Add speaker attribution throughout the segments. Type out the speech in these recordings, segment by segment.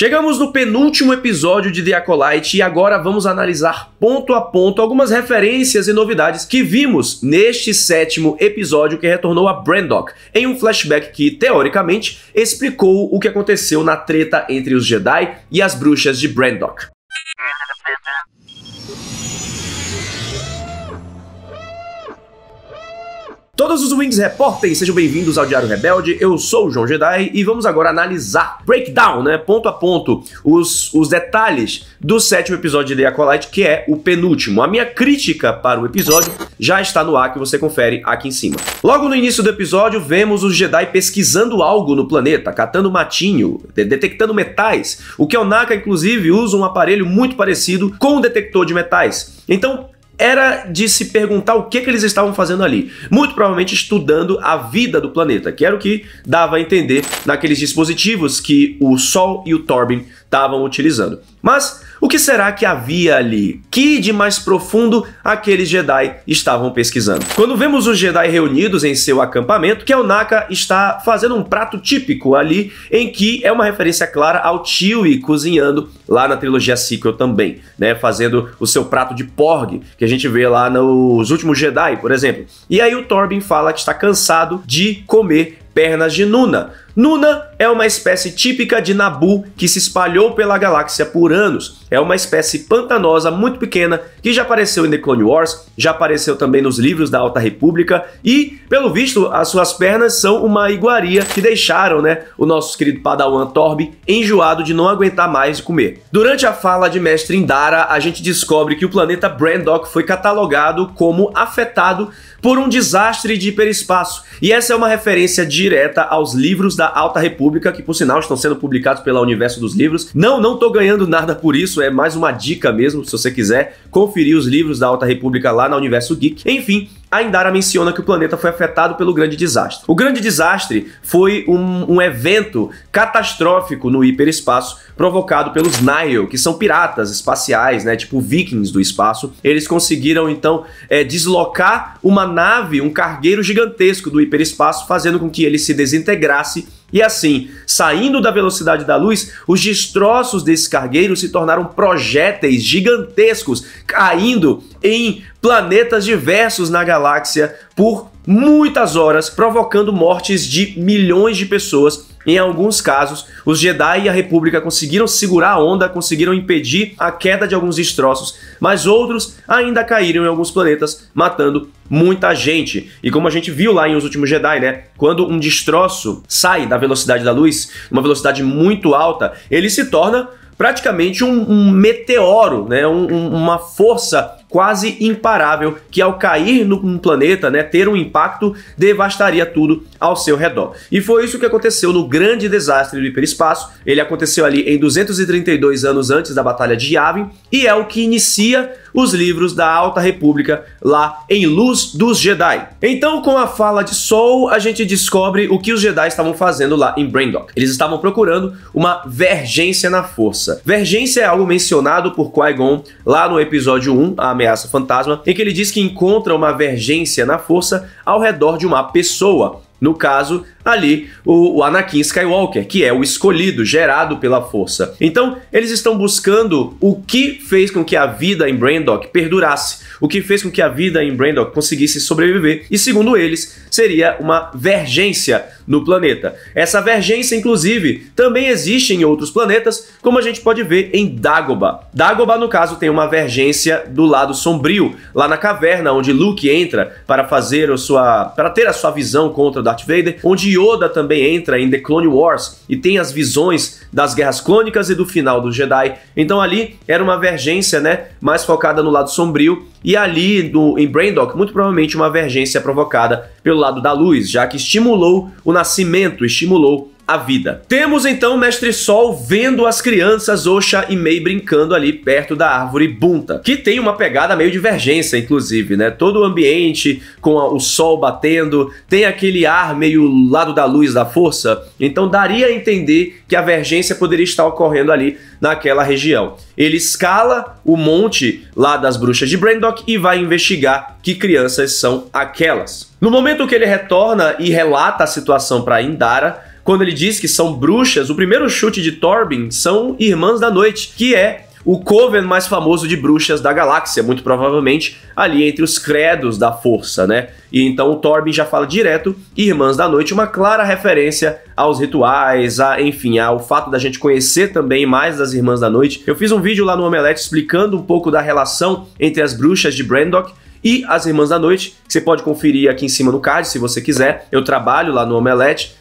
Speaker 1: Chegamos no penúltimo episódio de The Acolyte e agora vamos analisar ponto a ponto algumas referências e novidades que vimos neste sétimo episódio que retornou a Brandok, em um flashback que, teoricamente, explicou o que aconteceu na treta entre os Jedi e as bruxas de Brandok. Todos os Wings reportem, sejam bem-vindos ao Diário Rebelde, eu sou o João Jedi e vamos agora analisar, breakdown, ponto a ponto, os detalhes do sétimo episódio de The Acolyte, que é o penúltimo. A minha crítica para o episódio já está no ar, que você confere aqui em cima. Logo no início do episódio, vemos os Jedi pesquisando algo no planeta, catando matinho, detectando metais. O Kelnaka, inclusive, usa um aparelho muito parecido com um detector de metais. Então, era de se perguntar o que eles estavam fazendo ali. Muito provavelmente estudando a vida do planeta, que era o que dava a entender naqueles dispositivos que o Sol e o Torbin estavam utilizando. Mas o que será que havia ali? Que de mais profundo aqueles Jedi estavam pesquisando? Quando vemos os Jedi reunidos em seu acampamento, Kelnaka está fazendo um prato típico ali, em que é uma referência clara ao Chewie cozinhando lá na trilogia sequel também, fazendo o seu prato de porg, que a gente vê lá nos Últimos Jedi, por exemplo. E aí o Torbin fala que está cansado de comer pernas de Nuna. Nuna é uma espécie típica de Naboo que se espalhou pela galáxia por anos. É uma espécie pantanosa muito pequena que já apareceu em The Clone Wars, já apareceu também nos livros da Alta República e, pelo visto, as suas pernas são uma iguaria que deixaram, o nosso querido Padawan Torb enjoado de não aguentar mais de comer. Durante a fala de Mestre Indara, a gente descobre que o planeta Brandok foi catalogado como afetado por um desastre de hiperespaço. E essa é uma referência direta aos livros da Alta República, que por sinal estão sendo publicados pela Universo dos Livros. Não tô ganhando nada por isso, é mais uma dica mesmo, se você quiser conferir os livros da Alta República lá na Universo Geek. Enfim, a Indara menciona que o planeta foi afetado pelo Grande Desastre. O Grande Desastre foi um evento catastrófico no hiperespaço provocado pelos Nihil, que são piratas espaciais, tipo vikings do espaço. Eles conseguiram, então, deslocar uma nave, um cargueiro gigantesco do hiperespaço, fazendo com que ele se desintegrasse. E assim, saindo da velocidade da luz, os destroços desse cargueiro se tornaram projéteis gigantescos, caindo em planetas diversos na galáxia por muitas horas, provocando mortes de milhões de pessoas. Em alguns casos, os Jedi e a República conseguiram segurar a onda, conseguiram impedir a queda de alguns destroços, mas outros ainda caíram em alguns planetas, matando muita gente. E como a gente viu lá em Os Últimos Jedi, quando um destroço sai da velocidade da luz, uma velocidade muito alta, ele se torna praticamente um meteoro, uma força quase imparável, que ao cair num planeta, ter um impacto, devastaria tudo ao seu redor. E foi isso que aconteceu no Grande Desastre do Hiperespaço. Ele aconteceu ali em 232 anos antes da Batalha de Yavin, e é o que inicia os livros da Alta República lá em Luz dos Jedi. Então, com a fala de Sol, a gente descobre o que os Jedi estavam fazendo lá em Brandok. Eles estavam procurando uma vergência na força. Vergência é algo mencionado por Qui-Gon lá no episódio 1, a Ameaça Fantasma, em que ele diz que encontra uma vergência na força ao redor de uma pessoa. No caso, ali, o Anakin Skywalker, que é o escolhido, gerado pela força. Então, eles estão buscando o que fez com que a vida em Brandok perdurasse, o que fez com que a vida em Brandok conseguisse sobreviver, e segundo eles, seria uma vergência no planeta. Essa vergência, inclusive, também existe em outros planetas, como a gente pode ver em Dagobah. Dagobah, no caso, tem uma vergência do lado sombrio, lá na caverna onde Luke entra para ter a sua visão contra Darth Vader, onde Yoda também entra em The Clone Wars e tem as visões das Guerras Clônicas e do final do Jedi. Então ali era uma vergência, mais focada no lado sombrio, e ali em Brandok, muito provavelmente uma vergência provocada pelo lado da luz, já que estimulou o nascimento, estimulou a vida. Temos então o Mestre Sol vendo as crianças Osha e Mei brincando ali perto da árvore Bunta, que tem uma pegada meio divergência, inclusive, todo o ambiente com o sol batendo, tem aquele ar meio lado da luz da força, então daria a entender que a vergência poderia estar ocorrendo ali naquela região. Ele escala o monte lá das bruxas de Brandok e vai investigar que crianças são aquelas. No momento que ele retorna e relata a situação para Indara, quando ele diz que são bruxas, o primeiro chute de Torben são Irmãs da Noite, que é o coven mais famoso de bruxas da galáxia, muito provavelmente ali entre os credos da força, né? E então o Torben já fala direto Irmãs da Noite, uma clara referência aos rituais, enfim, ao fato da gente conhecer também mais das Irmãs da Noite. Eu fiz um vídeo lá no Omelete explicando um pouco da relação entre as bruxas de Brandok e as Irmãs da Noite, que você pode conferir aqui em cima no card, se você quiser. Eu trabalho lá no Omelete,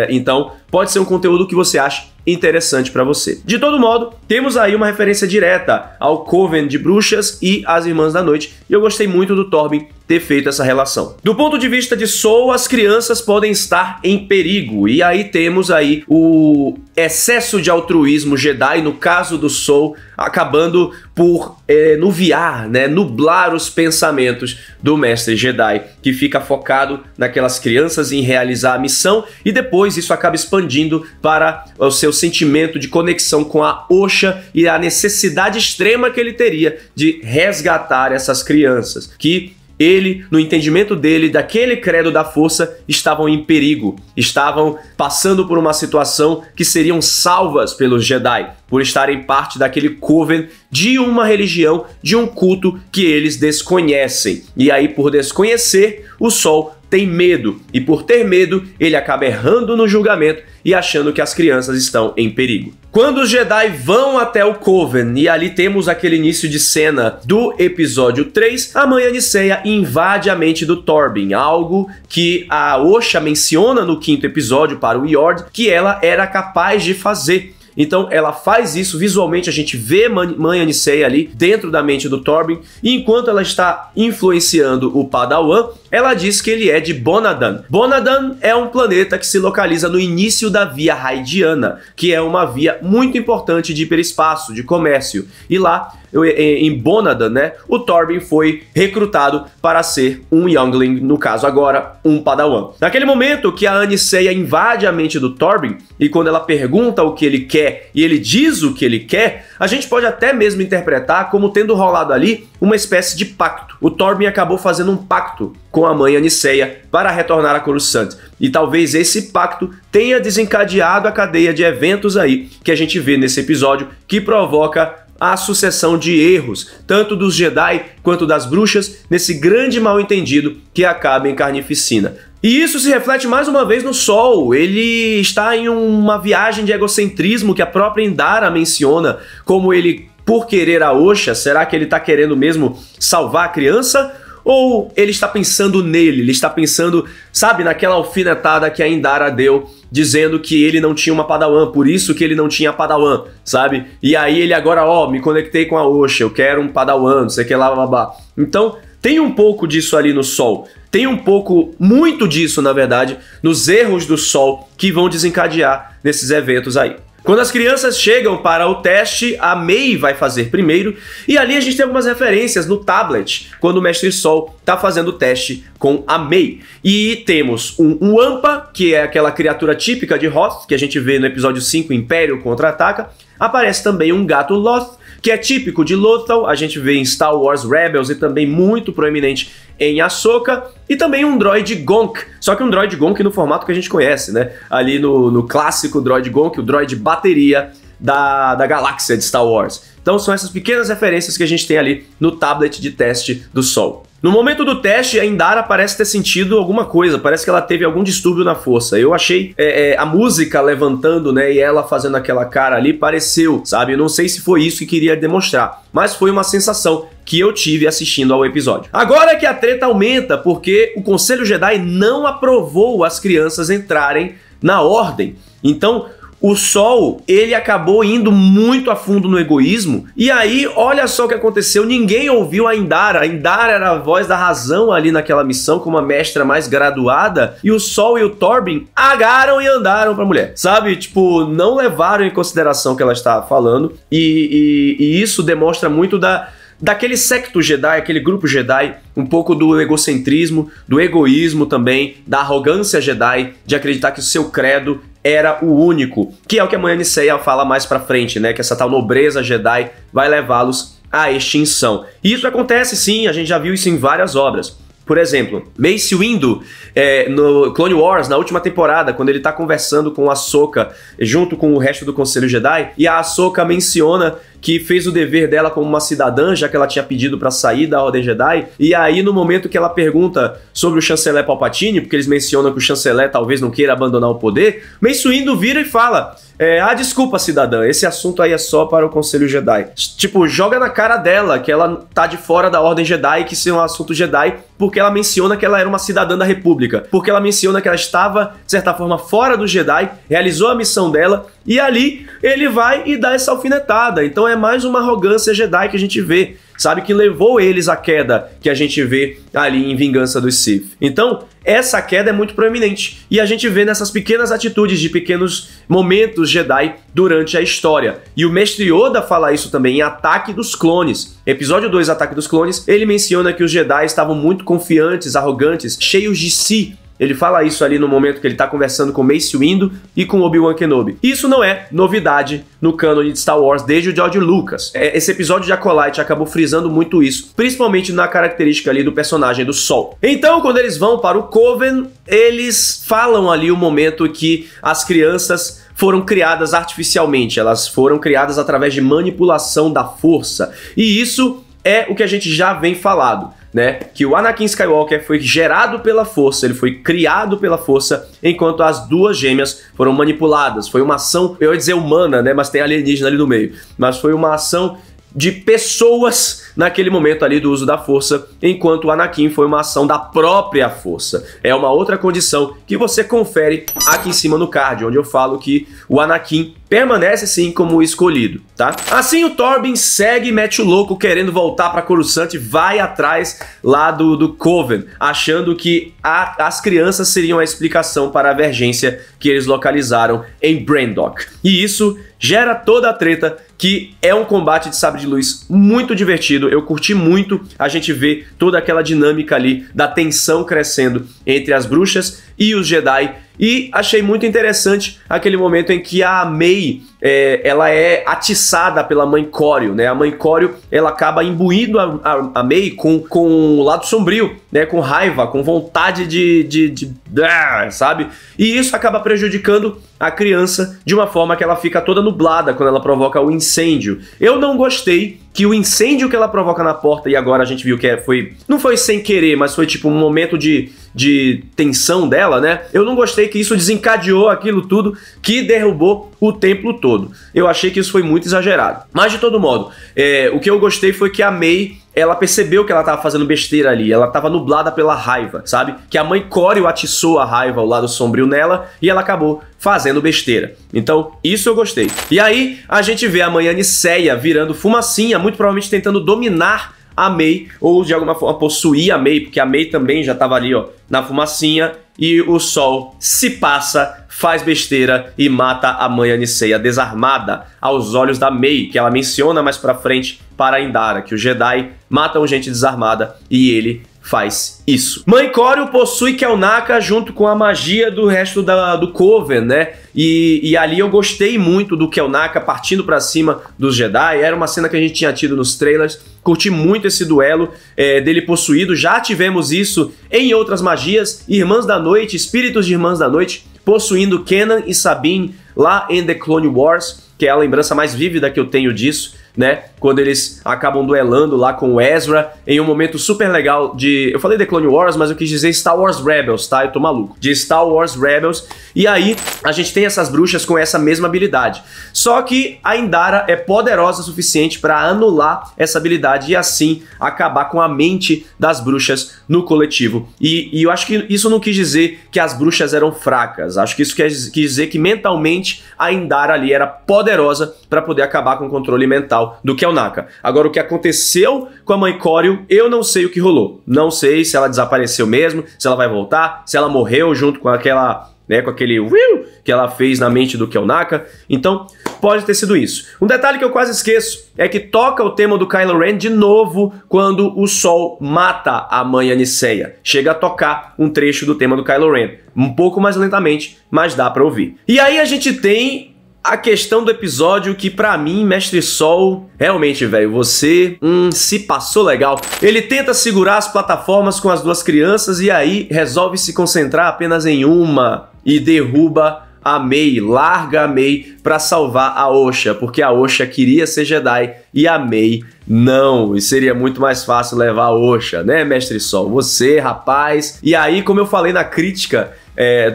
Speaker 1: então pode ser um conteúdo que você acha interessante para você. De todo modo, temos aí uma referência direta ao Coven de Bruxas e as Irmãs da Noite, e eu gostei muito do Torben ter feito essa relação. Do ponto de vista de Soul, as crianças podem estar em perigo, e aí temos aí o excesso de altruísmo Jedi, no caso do Soul, acabando por nuviar, né, nublar os pensamentos do Mestre Jedi, que fica focado naquelas crianças em realizar a missão, e depois isso acaba expandindo para o seu sentimento de conexão com a Osha e a necessidade extrema que ele teria de resgatar essas crianças, que ele, no entendimento dele, daquele credo da força, estavam em perigo, estavam passando por uma situação que seriam salvas pelos Jedi, por estarem parte daquele coven de uma religião, de um culto que eles desconhecem. E aí, por desconhecer, o Sol tem medo, e por ter medo, ele acaba errando no julgamento e achando que as crianças estão em perigo. Quando os Jedi vão até o Coven, e ali temos aquele início de cena do episódio 3, a mãe Aniceia invade a mente do Torben, algo que a Osha menciona no 5º episódio para o Yord, que ela era capaz de fazer. Então ela faz isso, visualmente a gente vê mãe Aniceia ali dentro da mente do Torben, e enquanto ela está influenciando o Padawan, ela diz que ele é de Bonadan. Bonadan é um planeta que se localiza no início da Via Raidiana, que é uma via muito importante de hiperespaço, de comércio, e lá em Bonadan, né, o Torben foi recrutado para ser um Youngling, no caso agora, um Padawan. Naquele momento que a Aniceia invade a mente do Torben, e quando ela pergunta o que ele quer, e ele diz o que ele quer, a gente pode até mesmo interpretar como tendo rolado ali uma espécie de pacto. O Torben acabou fazendo um pacto com a mãe Aniceia para retornar a Coruscant, e talvez esse pacto tenha desencadeado a cadeia de eventos aí que a gente vê nesse episódio, que provoca a sucessão de erros, tanto dos Jedi quanto das bruxas, nesse grande mal-entendido que acaba em carnificina. E isso se reflete mais uma vez no Sol. Ele está em uma viagem de egocentrismo que a própria Indara menciona, como ele, por querer a Osha, será que ele está querendo mesmo salvar a criança? Ou ele está pensando nele, ele está pensando, sabe, naquela alfinetada que a Indara deu, dizendo que ele não tinha uma Padawan, por isso que ele não tinha Padawan, sabe? E aí ele agora, me conectei com a Osha, eu quero um Padawan, não sei o que lá, blá, blá, blá. Então, tem um pouco disso ali no Sol. Tem um pouco, muito disso, na verdade, nos erros do Sol que vão desencadear nesses eventos aí. Quando as crianças chegam para o teste, a May vai fazer primeiro, e ali a gente tem algumas referências no tablet, quando o Mestre Sol está fazendo o teste com a May. E temos um Wampa, que é aquela criatura típica de Hoth, que a gente vê no episódio 5, Império Contra-Ataca. Aparece também um gato Loth, que é típico de Lothal, a gente vê em Star Wars Rebels e também muito proeminente em Ahsoka, e também um droid Gonk, só que um droid Gonk no formato que a gente conhece, né? Ali no clássico droid Gonk, o droid bateria da galáxia de Star Wars. Então são essas pequenas referências que a gente tem ali no tablet de teste do Sol. No momento do teste, a Indara parece ter sentido alguma coisa, parece que ela teve algum distúrbio na força. Eu achei a música levantando, né, e ela fazendo aquela cara ali, pareceu, sabe? Eu não sei se foi isso que queria demonstrar, mas foi uma sensação que eu tive assistindo ao episódio. Agora é que a treta aumenta, porque o Conselho Jedi não aprovou as crianças entrarem na Ordem. Então, o Sol, ele acabou indo muito a fundo no egoísmo, e aí, olha só o que aconteceu, ninguém ouviu a Indara. A Indara era a voz da razão ali naquela missão, como a mestra mais graduada, e o Sol e o Torben agaram e andaram pra mulher, sabe? Tipo, não levaram em consideração o que ela estava falando, e isso demonstra muito daquele secto Jedi, aquele grupo Jedi, um pouco do egocentrismo, do egoísmo também, da arrogância Jedi, de acreditar que o seu credo era o único, que é o que a mãe Aniceia fala mais pra frente, né? Que essa tal nobreza Jedi vai levá-los à extinção. E isso acontece sim, a gente já viu isso em várias obras. Por exemplo, Mace Windu, no Clone Wars, na última temporada, quando ele tá conversando com a Ahsoka, junto com o resto do Conselho Jedi, e a Ahsoka menciona que fez o dever dela como uma cidadã, já que ela tinha pedido pra sair da Ordem Jedi, e aí no momento que ela pergunta sobre o chanceler Palpatine, porque eles mencionam que o chanceler talvez não queira abandonar o poder, Mace Windu vira e fala: desculpa, cidadã, esse assunto aí é só para o Conselho Jedi. Tipo, joga na cara dela que ela tá de fora da Ordem Jedi, que isso é um assunto Jedi, porque ela menciona que ela era uma cidadã da República, porque ela menciona que ela estava, de certa forma, fora do Jedi, realizou a missão dela, e ali ele vai e dá essa alfinetada. Então é mais uma arrogância Jedi que a gente vê, sabe, que levou eles à queda que a gente vê ali em Vingança dos Sith. Então, essa queda é muito proeminente, e a gente vê nessas pequenas atitudes de pequenos momentos Jedi durante a história. E o Mestre Yoda fala isso também em Ataque dos Clones. Episódio 2, Ataque dos Clones, ele menciona que os Jedi estavam muito confiantes, arrogantes, cheios de si. Ele fala isso ali no momento que ele tá conversando com Mace Windu e com Obi-Wan Kenobi. Isso não é novidade no cânone de Star Wars desde o George Lucas. Esse episódio de Acolyte acabou frisando muito isso, principalmente na característica ali do personagem do Sol. Então, quando eles vão para o Coven, eles falam ali o momento que as crianças foram criadas artificialmente, elas foram criadas através de manipulação da força. E isso é o que a gente já vem falado, né? Que o Anakin Skywalker foi gerado pela força, ele foi criado pela força, enquanto as duas gêmeas foram manipuladas. Foi uma ação, eu ia dizer humana, né? Mas tem alienígena ali no meio. Mas foi uma ação de pessoas naquele momento ali do uso da força, enquanto o Anakin foi uma ação da própria força. É uma outra condição que você confere aqui em cima no card, onde eu falo que o Anakin permanece sim como o escolhido, tá? Assim o Torben segue e mete o louco querendo voltar pra Coruscant, vai atrás lá do Coven, achando que as crianças seriam a explicação para a divergência que eles localizaram em Brandok. E isso gera toda a treta, que é um combate de sabre de luz muito divertido. Eu curti muito a gente ver toda aquela dinâmica ali da tensão crescendo entre as bruxas e os Jedi. E achei muito interessante aquele momento em que a May, ela é atiçada pela Mãe Córeo, né? A Mãe Córeo, ela acaba imbuindo a May com o lado sombrio, né? Com raiva, com vontade sabe? E isso acaba prejudicando a criança de uma forma que ela fica toda nublada quando ela provoca o incêndio. Eu não gostei que o incêndio que ela provoca na porta, e agora a gente viu que não foi sem querer, mas foi tipo um momento de tensão dela, né? Eu não gostei que isso desencadeou aquilo tudo que derrubou o templo todo. Eu achei que isso foi muito exagerado. Mas de todo modo, o que eu gostei foi que a May, ela percebeu que ela tava fazendo besteira ali, ela tava nublada pela raiva, sabe? Que a Mãe Córeo atiçou a raiva, o lado sombrio nela, e ela acabou fazendo besteira. Então, isso eu gostei. E aí, a gente vê a Mãe Aniceia virando fumacinha, muito provavelmente tentando dominar a May, ou de alguma forma possuir a May, porque a May também já tava ali, ó, na fumacinha, e o Sol se passa, faz besteira e mata a Mãe Aniceia desarmada aos olhos da May, que ela menciona mais pra frente para Indara, que os Jedi matam gente desarmada e ele faz isso. Mãe Córeo possui Kelnaka junto com a magia do resto do Coven, né? E ali eu gostei muito do Kelnaka partindo pra cima dos Jedi. Era uma cena que a gente tinha tido nos trailers. Curti muito esse duelo dele possuído. Já tivemos isso em outras magias. Irmãs da Noite, Espíritos de Irmãs da Noite, possuindo Kanan e Sabine lá em The Clone Wars, que é a lembrança mais vívida que eu tenho disso, né? Quando eles acabam duelando lá com o Ezra em um momento super legal de... Eu falei The Clone Wars, mas eu quis dizer Star Wars Rebels, tá? Eu tô maluco. De Star Wars Rebels. E aí, a gente tem essas bruxas com essa mesma habilidade. Só que a Indara é poderosa o suficiente para anular essa habilidade e assim acabar com a mente das bruxas no coletivo. E eu acho que isso não quis dizer que as bruxas eram fracas. Acho que isso quis dizer que mentalmente a Indara ali era poderosa para poder acabar com o controle mental do Kelnaka. Agora, o que aconteceu com a Mãe Córeo, eu não sei o que rolou. Não sei se ela desapareceu mesmo, se ela vai voltar, se ela morreu junto com aquela... né, com aquele que ela fez na mente do Kelnaka. Então, pode ter sido isso. Um detalhe que eu quase esqueço é que toca o tema do Kylo Ren de novo quando o Sol mata a Mãe Aniceia. Chega a tocar um trecho do tema do Kylo Ren. Um pouco mais lentamente, mas dá pra ouvir. E aí a gente tem a questão do episódio que pra mim, Mestre Sol, realmente, velho, você se passou legal. Ele tenta segurar as plataformas com as duas crianças e aí resolve se concentrar apenas em uma e derruba a Mei, larga a Mei pra salvar a Osha, porque a Osha queria ser Jedi e a Mei não, e seria muito mais fácil levar a Osha, né, Mestre Sol? Você, rapaz. E aí, como eu falei na crítica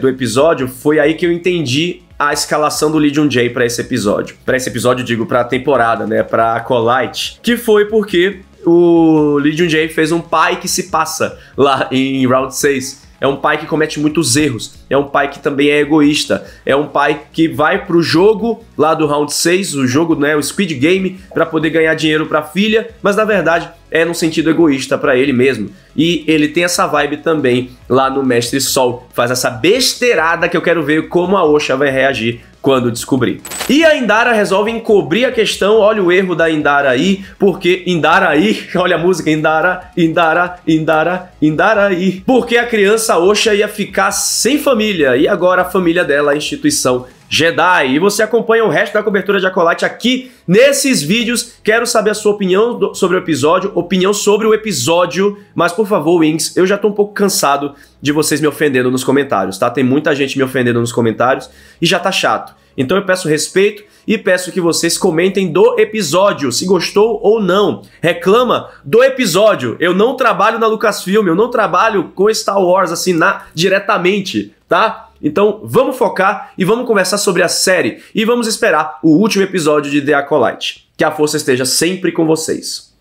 Speaker 1: do episódio, foi aí que eu entendi a escalação do Lee Jun-jae pra esse episódio. Pra esse episódio, digo, pra temporada, né, pra Acolyte, que foi porque o Lee Jun-jae fez um pai que se passa lá em Round 6. É um pai que comete muitos erros, é um pai que também é egoísta, é um pai que vai pro jogo lá do Round 6, o jogo, né, o Squid Game, pra poder ganhar dinheiro pra filha, mas na verdade é num sentido egoísta pra ele mesmo. E ele tem essa vibe também lá no Mestre Sol, faz essa besteirada que eu quero ver como a Osha vai reagir quando descobrir. E a Indara resolve encobrir a questão, olha o erro da Indara aí, porque Indara aí, olha a música, Indara, Indara, Indara, Indara aí, porque a criança Osha ia ficar sem família, e agora a família dela é a instituição Jedi. E você acompanha o resto da cobertura de Acolyte aqui nesses vídeos. Quero saber a sua opinião sobre o episódio, mas por favor, Wings, eu já tô um pouco cansado de vocês me ofendendo nos comentários, tá? Tem muita gente me ofendendo nos comentários e já tá chato. Então eu peço respeito e peço que vocês comentem do episódio, se gostou ou não. Reclama do episódio. Eu não trabalho na Lucasfilm, eu não trabalho com Star Wars assim diretamente, tá? Então vamos focar e vamos conversar sobre a série e vamos esperar o último episódio de The Acolyte. Que a força esteja sempre com vocês.